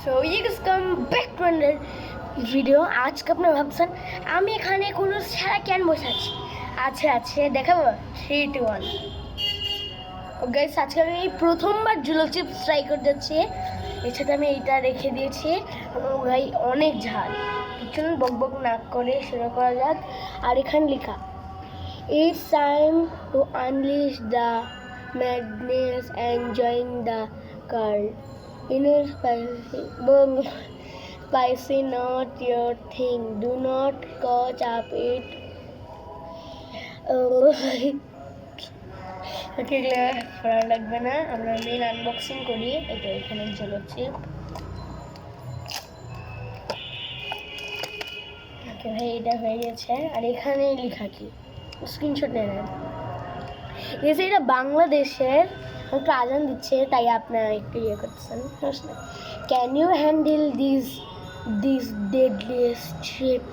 So yes come back to another video. আজকে আপনারা ভাবছেন আমি এখানে কোনো ছাড়া কেন বসে আছি। আছে দেখাবো 3, 2, 1। ও গাইস, আজকে আমি এই প্রথমবার জুলো চিপস ট্রাই করে যাচ্ছি। এর সাথে আমি এইটা রেখে দিয়েছি। ভাই অনেক ঝাল, কিছু বক না করে শুরু করা যাক। আর এখানে লেখা It's time to unleash the madness and join the cult. Inner spicy not your thing. Do not catch up it. ওকে, করা লাগবে না। আমরা মেন আনবক্সিং করি। এটা এখানে জ্বলছে। ওকে ভাই, এটা হয়ে গেছে। আর এখানে লেখা কি, স্ক্রিনশট নিয়ে নেন। এসে এটা বাংলাদেশের একটু আজান দিচ্ছে, তাই আপনারা একটু ইয়ে করতেছেন। Can you handle this deadliest ship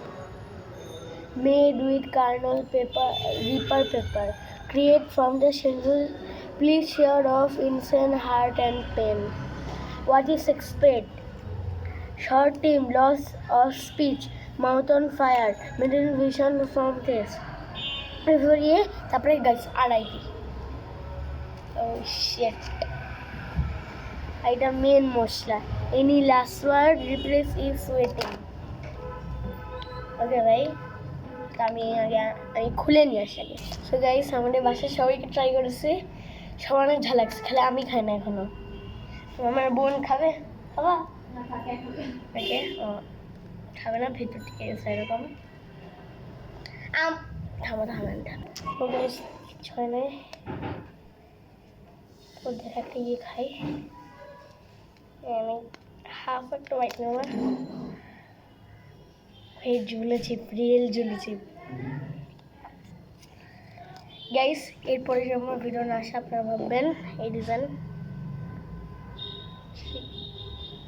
made with kernel paper, reaper paper, create from the single pleasure of insane heart and pain. What is expect? Short team, loss of speech, mouth on fire, middle vision from face. Before ye, তারপরে guys RIP. Oh shit. এটা main masala. Any last word? Replace is waiting. Okay ভাই, আমি খুলে নিয়ে আসি আগে। So guys, আমাদের বাসায় সবাইকে ট্রাই করেছি, সবার অনেক ঝাল লাগছে। খালি আমি খাই না এখনো। আমার বোন খাবে, খাবা ওকে? ও খাবে না, ভিতর থেকে গেছে এরকম। থামেন। ও গাইস, ছয় নাই ওদের একটা ইয়ে খাই। আমি হাফ একটা বাইট নেব। এই জুলো চিপ, রিয়েল জুলো চিপ গাইস। এরপরে যে আমার ভিডিও না আসে আপনারা ভাববেন এই ডিজাইন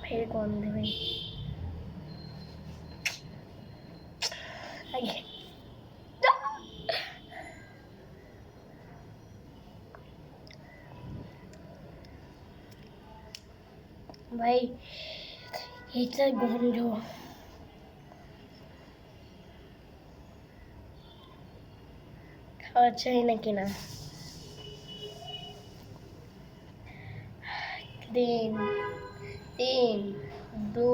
ফের কোন দেবেন। ভাই এটা গন্ধ, খাওয়া চাই নাকি না? 3, 2,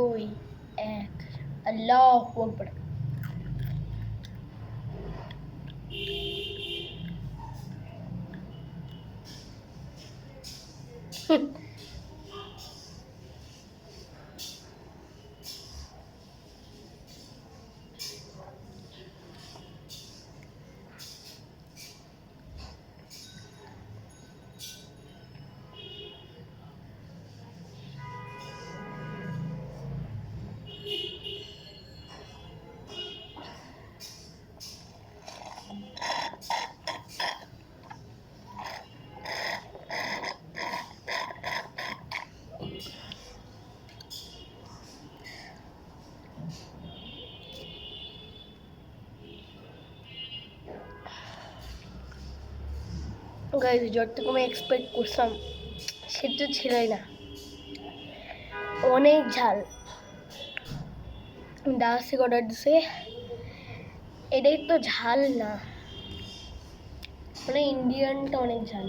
1। আল্লাহু আকবার। গাইস, যতটুকু আমি এক্সপেক্ট করছিলাম সেটা ছিলই না, অনেক ঝাল। দাস অর্ডার দিছে, এটাই তো ঝাল না, মানে ইন্ডিয়ানটা অনেক ঝাল।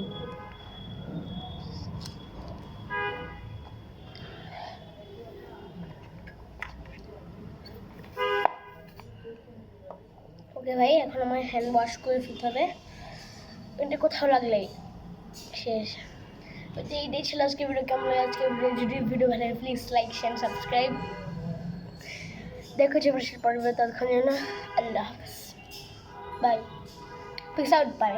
ওকে ভাই, এখন আমার হ্যান্ড ওয়াশ করে ফেলতে হবে। এটা কোথাও লাগলেই শেষ। তো এইটাই ছিল আজকে ভিডিও। কেমন লাগে আজকে ভিডিও? যদি ভিডিও ভালো লাগে প্লিজ লাইক, শেয়ার, সাবস্ক্রাইব। দেখো যে পরবর্তী ততক্ষণ জন্য আল্লাহ হাফেজ, বাই, পিস আউট, বাই।